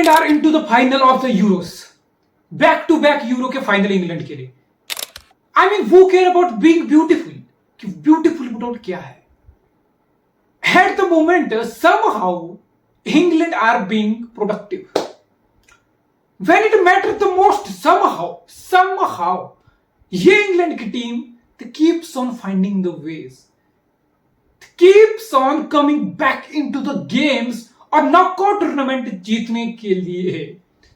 England are into the final of the Euros. Back to back Euro के final England के लिए। I mean वो care about being beautiful कि beautiful football क्या है। At the moment somehow England are being productive when it matter the most. Somehow ये England की team keeps on finding the ways, keeps on coming back into the games और knockout tournament जीतने के लिए।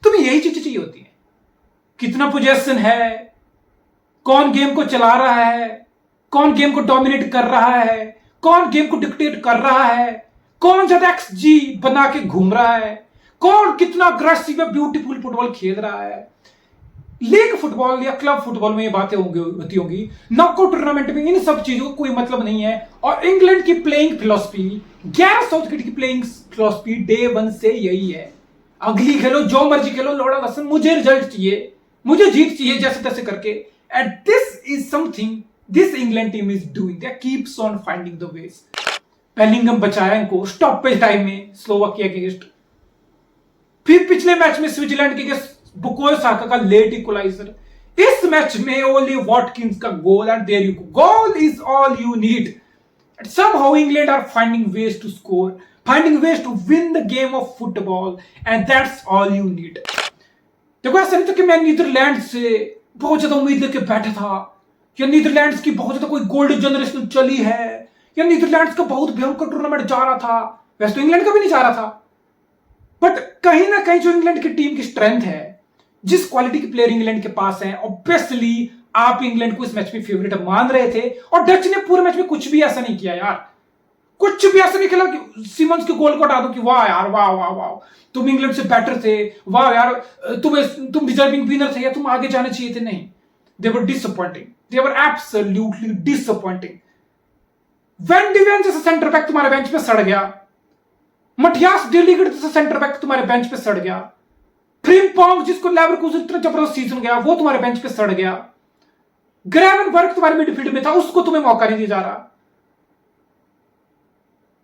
तुम्हें यही चीजें चाहिए होती है। कितना पोजेशन है, कौन गेम को चला रहा है, कौन गेम को डोमिनेट कर रहा है, कौन गेम को डिक्टेट कर रहा है, कौन ज्यादा एक्सजी बना के घूम रहा है, कौन कितना अग्रेसिव है, ब्यूटीफुल फुटबॉल खेल रहा है। लीग फुटबॉल या क्लब फुटबॉल में ये बातें होती होंगी। नॉकआउट टूर्नामेंट में इन सब चीजों को कोई मतलब नहीं है। और इंग्लैंड की प्लेइंग फिलॉसफी, गैरेथ साउथगेट की प्लेइंग फिलॉसफी डे वन से यही है। अगली खेलो, जो मर्जी खेलो, लौड़ा लसन, मुझे रिजल्ट चाहिए, मुझे जीत चाहिए, जैसे तैसे करके। And this is something this England team is doing, they keeps on finding the veg. Bellingham बचाया इनको स्टॉपेज टाइम में स्लोवाकिया के अगेंस्ट। फिर पिछले मैच में स्विट्जरलैंड के अगेंस्ट बुकायो साका का लेट इक्वलाइजर। इस मैच में ओली वॉटकिंस का goal and there you go, goal is all you need. And somehow England are finding ways to score, finding ways to win the game of football and that's all you need. देखो ऐसा नहीं था कि मैं Netherlands से बहुत ज्यादा उम्मीद लेके बैठा था, या नीदरलैंड्स की बहुत ज्यादा कोई गोल्डन जनरेशन चली है, या नीदरलैंड्स का बहुत भयंकर टूर्नामेंट जा रहा था। वैसे तो इंग्लैंड का भी नहीं जा रहा था, बट कहीं ना कहीं जो इंग्लैंड की टीम की स्ट्रेंथ है, जिस क्वालिटी के प्लेयर इंग्लैंड के पास है, ऑब्वियसली आप इंग्लैंड को इस मैच में फेवरेट मान रहे थे। और डच ने पूरे मैच में कुछ भी ऐसा नहीं किया यार, कुछ भी ऐसा नहीं खेला कि सिमंस के गोल को हटा दो कि वाह यार, वाह वाह वाह, तुम इंग्लैंड से बेटर थे, वाह यार तुम डिजर्विंग विनर थे, या तुम आगे जाने चाहिए थे। नहीं, they were disappointing, they were absolutely disappointing. Van de Ven जैसा सेंटर बैक तुम्हारे बेंच पे सड़ गया, मटियास डेलीगेट जैसा सेंटर बैक तुम्हारे बेंच पे सड़ गया, फ्रिम्पोंग जिसको लेवरकुसेन इतना जबरदस्त सीजन गया वो तुम्हारे बेंच पे सड़ गया, ग्रेवेनबर्ग तुम्हारे मिडफील्ड में था, उसको तुम्हें मौका नहीं दिया जा रहा,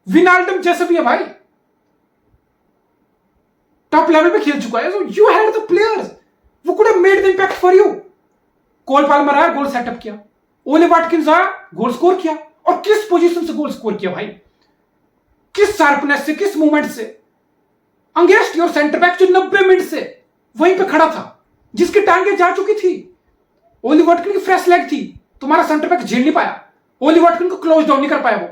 विनाल्डम जैसे भी है भाई, टॉप लेवल पे खेल चुका है। So you had the players वो could have made the impact for you. Cole Palmer आया, गोल सेटअप किया, ओले वाटकिंस आया, गोल स्कोर किया। और किस पोजीशन से गोल स्कोर किया भाई, किस शार्पनेस से, किस मूवमेंट से। अंगेस्ट योर सेंटर बैक जो 90 मिनट से वहीं पे खड़ा था, जिसकी टांगे जा चुकी थी। ओली वाटकिन की फ्रेश लेग थी, तुम्हारा सेंटर बैक झेल नहीं पाया, ओली वाटकिन को क्लोज डाउन नहीं कर पाया वो।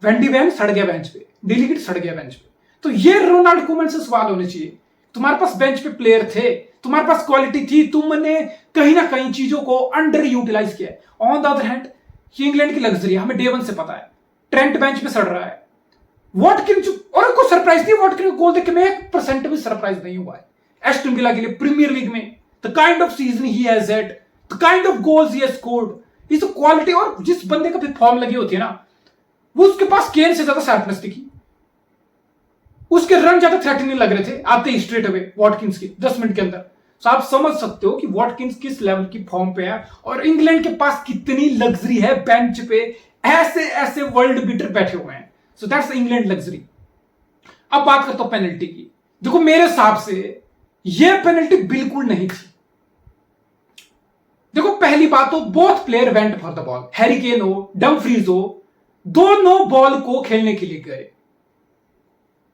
वेंडी वैन सड़ गया बेंच पे, डेलीगेट सड़ गया बेंच पे। तो ये रोनाल्ड कोमन से सवाल होने चाहिए। तुम्हारे पास बेंच पे प्लेयर थे, तुम्हारे पास क्वालिटी थी, तुमने कहीं ना कहीं चीजों को अंडर यूटिलाइज किया। ऑन द अदर हैंड ये इंग्लैंड की लग्जरी है, हमें डे वन से पता है। ट्रेंट बेंच पे सड़ रहा है, वॉटकिन और कोई सरप्राइज नहीं। वॉटकिन को गोल देख के मैं 1% भी सरप्राइज नहीं हुआ है। एस्टन विला के लिए प्रीमियर लीग में the kind off season he has had, the kind of goals he has scored, is quality. और जिस बंदे का भी फॉर्म लगी होती है ना, वो उसके पास केन से ज्यादा शार्पनेस दिखी, उसके रन ज्यादा थ्रेटनिंग लग रहे थे आते ही स्ट्रेट अवे वॉटकिंस के 10 मिनट के अंदर। तो आप समझ सकते हो कि वॉटकिंस किस लेवल की फॉर्म पे है और इंग्लैंड के पास कितनी लग्जरी है। बेंच पे ऐसे ऐसे वर्ल्ड बीटर बैठे हुए हैं। So that's England luxury. अब बात करता हूं पेनल्टी की। देखो मेरे हिसाब से यह पेनल्टी बिल्कुल नहीं थी। देखो पहली बात तो both player went for the ball, Harry Kane हो, डमफ्रीज हो, दोनों बॉल को खेलने के लिए गए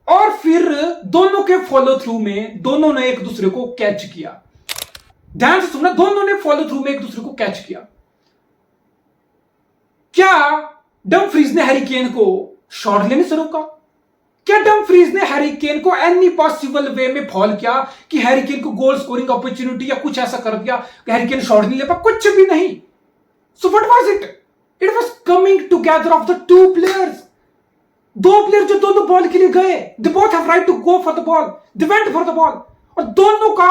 और फिर दोनों के फॉलो थ्रू में दोनों ने एक दूसरे को कैच किया। ध्यान से सुनना, दोनों ने फॉलो थ्रू में एक दूसरे को कैच किया। क्या डमफ्रीज ने हैरी केन को शॉट लेने से रोका? क्या डमफ्रीज ने हैरी केन को एनी पॉसिबल वे में फॉल किया कि हैरी केन को गोल स्कोरिंग अपॉर्चुनिटी या कुछ ऐसा कर दिया कि हैरी केन शॉट नहीं ले पाया? कुछ भी नहीं। So what was it? It was coming together of the two players. दो प्लेयर जो दोनों बॉल के लिए गए, they both have right to go for the ball, they went for the ball, और दोनों का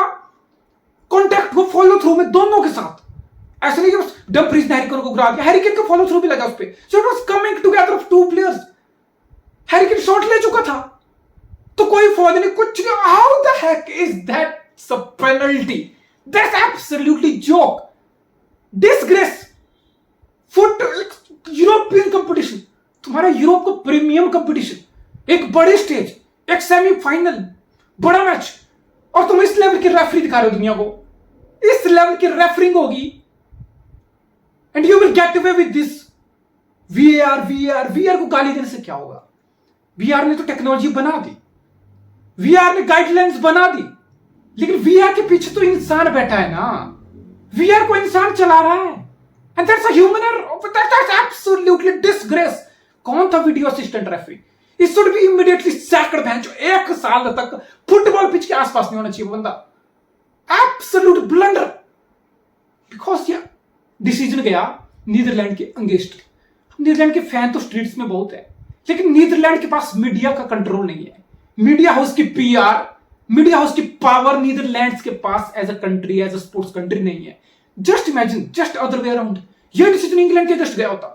कॉन्टैक्ट को फॉलो थ्रू में दोनों के साथ। ऐसा नहीं कि बस डमफ्रीज ने हैरी केन को गिरा दिया, हैरी केन का फॉलो थ्रू भी लगा उस पे। So it was coming together of two players. Harry Kane shot ले चुका था तो कोई फॉल नहीं, कुछ नहीं। How the heck is that a penalty? That's absolutely joke, disgrace. Foot European competition, तुम्हारा यूरोप का प्रीमियम कंपटीशन, एक बड़े स्टेज, एक सेमीफाइनल, बड़ा मैच, और तुम इस लेवल की रेफरी दिखा रहे हो दुनिया को, इस लेवल की रेफरिंग होगी, and you will get away with this. VR VR VR को गाली देने से क्या होगा? वीआर ने तो टेक्नोलॉजी बना दी, वीआर ने गाइडलाइंस बना दी, लेकिन वीआर के पीछे तो इंसान बैठा है ना, वीआर को इंसान चला रहा है, and that's a human error, that's absolutely disgrace. कौन था video assistant referee? It should be immediately sacked. Bench 1 साल तक फुटबॉल पिच के आसपास नहीं होना चाहिए वो बंदा। एब्सोल्यूट ब्लंडर, बिकॉज ये डिसीजन गया नीदरलैंड के अगेंस्ट। नीदरलैंड के फैन तो स्ट्रीट्स में बहुत है, लेकिन नीदरलैंड के पास मीडिया का कंट्रोल नहीं है, मीडिया हाउस की पीआर, मीडिया हाउस की पावर नीदरलैंड्स के पास as a country, as a sports country नहीं है। Just imagine, just other way around, ये डिसीजन इंग्लैंड के अगेंस्ट गया होता,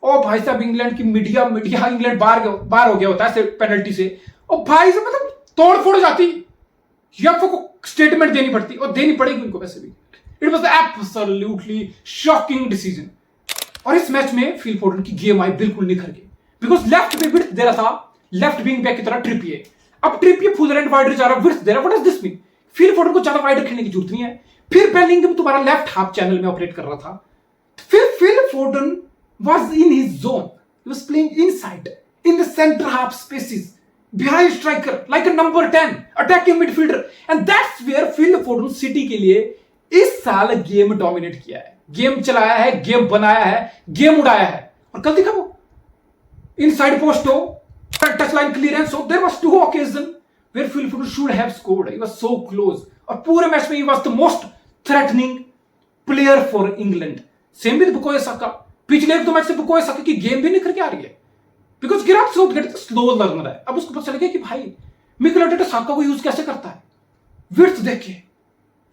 ओ भाई साहब इंग्लैंड की मीडिया इंग्लैंड बाहर हो गया होता है पेनल्टी से, और भाई साहब मतलब तोड़ फोड़ जाती, यूएफए को स्टेटमेंट देनी पड़ती, और देनी पड़ेगी उनको वैसे भी। It was absolutely shocking decision. और इस मैच में फिल फोर्डन की गेम आई बिल्कुल निखर के, बिकॉज लेफ्ट पे विड्थ दे रहा था, लेफ्ट विंग बैक की तरह ट्रिपिये। अब ट्रिपिये फुल एंड वाइडर जा रहा, विड्थ दे रहा, what does this mean? Phil Foden को ज्यादा वाइडर खेलने की जरूरत नहीं है। फिर बेलिंगम तुम्हारा लेफ्ट हाफ चैनल में ऑपरेट कर रहा था, फिर Phil Foden was in his zone. He was playing inside, in the center half spaces, behind striker, like a number 10, attacking midfielder. And that's where Phil Foden City के लिए इस साल game dominate किया है, गेम चलाया है, game बनाया है, गेम उड़ाया है। और कल देखा वो इनसाइड पोस्ट हो, टच लाइन क्लियरेंस हो, there was 2 occasions where Phil Foden should have scored. He was so close. और पूरे मैच में he was the most threatening player for England. Same with Bukayo Saka. पिछले 1-2 match से Bukayo Saka की game भी निखर के आ रही है, बिकॉज गिरात साउथगेट स्लो लर्नर है। अब उसको पता चल गया कि भाई मिकेल आर्टेटा साका को यूज कैसे करता है। विड्थ देखिए,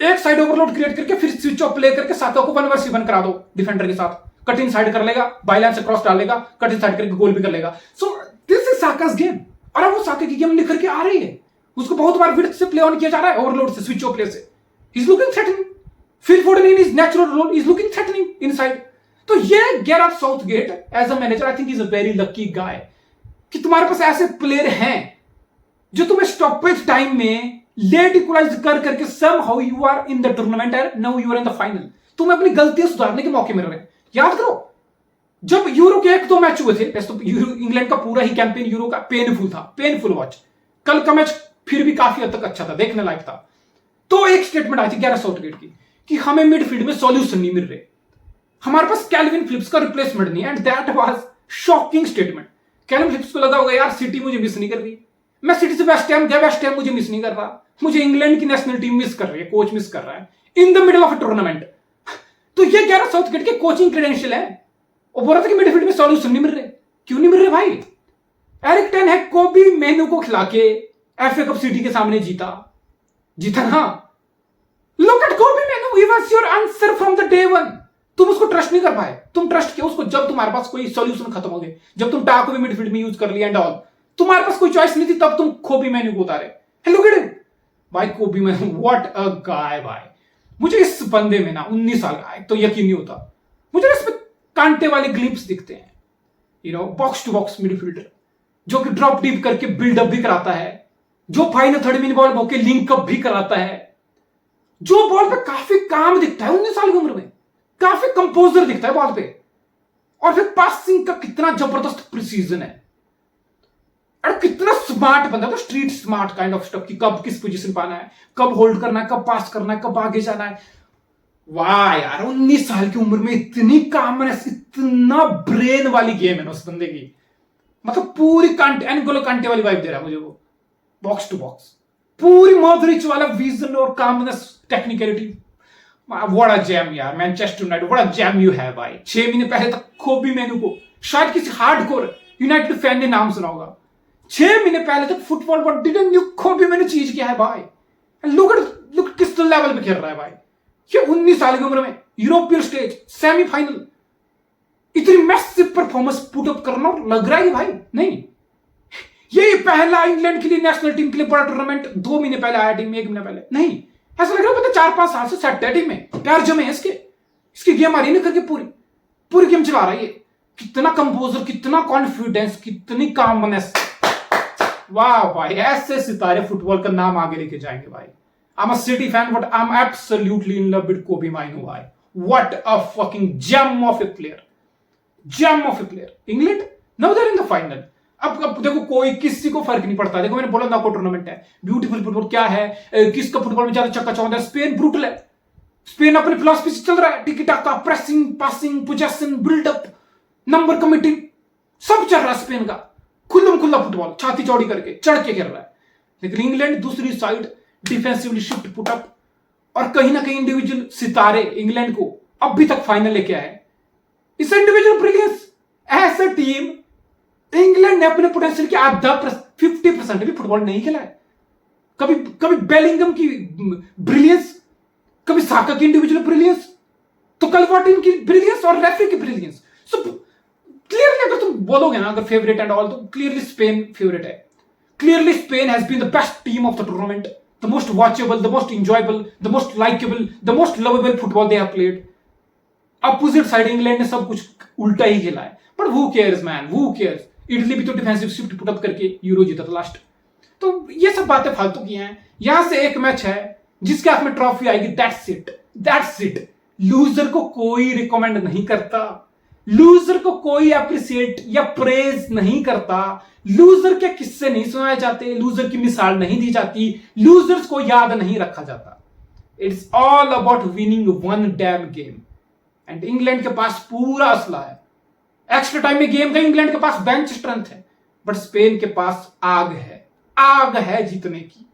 एक साइड ओवरलोड क्रिएट करके फिर स्विच ऑफ प्ले करके साका को 1v1 करा दो डिफेंडर के साथ, कटिंग साइड कर लेगा, बाईलाइन से क्रॉस डाल लेगा, कटिंग साइड करके गोल भी कर लेगा। So this is Saka's game. और अब वो साका की गेम निखर के आ रही है, उसको बहुत बार विड्थ से प्ले ऑन किया जा रहा है, ओवरलोड से, स्विच ऑफ प्ले से। He is looking threatening. Phil Foden in his natural role is looking threatening inside. तो ये Gareth Southgate as a manager I think is a very lucky guy कि तुम्हारे पास ऐसे प्लेयर हैं जो तुम्हें स्टॉपेज टाइम में लेट इक्वलाइज कर करके somehow you are in the tournament and now you are in the final। तुम्हें अपनी गलतियां सुधारने के मौके मिल रहे हैं। याद करो जब यूरो के 1-2 मैच हुए थे, तो इंग्लैंड का पूरा ही कैंपेन यूरो का पेनफुल था, पेनफुल वॉच। कल का मैच फिर भी काफी हद तक अच्छा था, देखने लायक था। तो एक स्टेटमेंट आई थी गैरेथ साउथगेट की कि हमें मिडफील्ड में सॉल्यूशन नहीं मिल रहे, हमारे पास कैल्विन फिलिप्स का रिप्लेसमेंट नहीं है। And that was shocking statement. Calvin Phillips को लगा होगा यार सिटी मुझे मिस नहीं कर रही, मैं सिटी से वेस्ट हैम गया, वेस्ट हैम मुझे मिस नहीं कर रहा, मुझे इंग्लैंड की नेशनल टीम मिस कर रही है, कोच मिस कर रहा है in the middle of a tournament. तो ये गैरेथ साउथगेट के कोचिंग क्रेडेंशियल है। और बोल रहा था कि मिडफील्ड में सॉल्यूशन नहीं मिल रहे। क्यों नहीं मिल रहे भाई? एरिक टेन हैग को भी मेनू को खिला के एफए कप सिटी के सामने जीता ना। लुक एट कोबी मेनू, he was your answer from the day one. तुम उसको ट्रस्ट नहीं कर पाए, तुम ट्रस्ट किया उसको जब तुम्हारे पास कोई सॉल्यूशन खत्म हो गए, जब तुम टाको भी मिडफील्ड में यूज कर लिया एंड ऑल, तुम्हारे पास कोई चॉइस नहीं थी, तब तुम कोबी मेनू को उतारे। लुक एट हिम भाई, कोबी मेनू व्हाट अ गाय भाई। मुझे इस बंदे में ना 19 साल का तो यकीन नहीं होता, मुझे इसमें कांटे वाले ग्लिम्स दिखते हैं। You know, box to box midfielder जो कि ड्रॉप डीप करके बिल्डअप भी कराता है, जो फाइनल थर्ड मिनट बॉल होकर लिंकअप भी कराता है, जो बॉल पे काफी काम दिखता है 19 साल की उम्र में, काफी कंपोजर दिखता है बॉल पे। और फिर पासिंग का कितना जबरदस्त प्रिसीजन है, और कितना स्मार्ट बंदा, तो street smart kind of stuff कि कब किस पोजीशन पाना है, कब होल्ड करना है, कब पास करना है, कब आगे जाना है। वाह यार, 19 साल की उम्र में इतनी कामनेस, इतना ब्रेन वाली गेम है ना उस बंदे की। मतलब पूरी कांटे, एनगोलो कांटे वाली वाइब दे रहा है मुझे वो, बॉक्स टू बॉक्स, पूरी मॉडरिच वाला विजन और calmness, technicality. What a gem यार, Manchester United what a gem you है भाई। 6 महीने पहले तक कोबी मेनू को शायद किसी हार्डकोर यूनाइटेड फैन ने नाम सुना होगा। 6 महीने पहले तक फुटबॉल व्हाट डिडंट यू कोबी मेनू चीज क्या है भाई। लुक किस लेवल पे खेल रहा है भाई ये 19 साल की उम्र में, यूरोपियन स्टेज, सेमीफाइनल, इतनी मैसिव परफॉर्मेंस पुट अप करना। लग रहा है कि भाई नहीं, यही पहला इंग्लैंड के लिए, नेशनल टीम के लिए बड़ा टूर्नामेंट 2 महीने पहले आया टीम में, 1 महीने पहले नहीं। ऐसा लग रहा है 4-5 साल से सेट है टीम में, पैर जमे हैं इसकी गेम आ रही है करके पूरी गेम चला रहा है ये। कितना कंपोजर, कितना कॉन्फिडेंस, कितनी कामनेस, वाह भाई, ऐसे सितारे फुटबॉल का नाम आगे लेके जाएंगे भाई। I'm a City fan, but I'm absolutely in love with Kobe Mainoo भाई। What a fucking gem of a player, gem of a player। England now they are in the final. अब देखो कोई किसी को फर्क नहीं पड़ता। देखो मैंने बोला नॉकआउट टूर्नामेंट है, ब्यूटीफुल फुटबॉल क्या है, किसका फुटबॉल में ज्यादा चक्का चौंध है। स्पेन ब्रूटल है, स्पेन अपनी फिलॉसफी से चल रहा है, tiki taka, pressing, passing, possession, buildup, number committing, सब चल रहा है स्पेन का। खुल्लम खुल्ला फुटबॉल, छाती चौड़ी करके चढ़ के खेल रहा है। लेकिन इंग्लैंड दूसरी साइड डिफेंसिवली शिफ्ट पुटअप, और कहीं ना कहीं इंडिविजुअल सितारे इंग्लैंड को अभी तक फाइनल लेके आए। इस individual brilliance, as a team England ने अपने पोटेंशियल के आधा 50% भी फुटबॉल नहीं खेला है। कभी बेलिंगम की ब्रिलियंस, कभी साका की इंडिविजुअल ब्रिलियंस, तो कलवर्टिन की ब्रिलियंस और रेफरी की ब्रिलियंस। सो क्लियरली अगर तुम बोलोगे ना, अगर फेवरेट एंड ऑल, तो क्लियरली स्पेन फेवरेट है। Clearly Spain has been the best team of the tournament, the most watchable, the most enjoyable, the most likeable, the most lovable football they have played. Opposite side England ने सब कुछ उल्टा ही खेला है, but who cares man, who cares. Italy भी तो defensive shift put up करके यूरो जीता था लास्ट। तो ये सब बातें फालतू की हैं। यहां से एक मैच है जिसके हाथ में ट्रॉफी आएगी, that's it, that's it. Loser को कोई रिकमेंड नहीं करता, लूजर को कोई अप्रिशिएट या प्रेज नहीं करता, लूजर के किस्से नहीं सुनाए जाते, लूजर की मिसाल नहीं दी जाती, लूजर्स को याद नहीं रखा जाता। It's all about winning one dam game. And England के पास पूरा असला है। एक्स्ट्रा टाइम में गेम का इंग्लैंड के पास बेंच स्ट्रेंथ है, बट स्पेन के पास आग है, आग है जीतने की।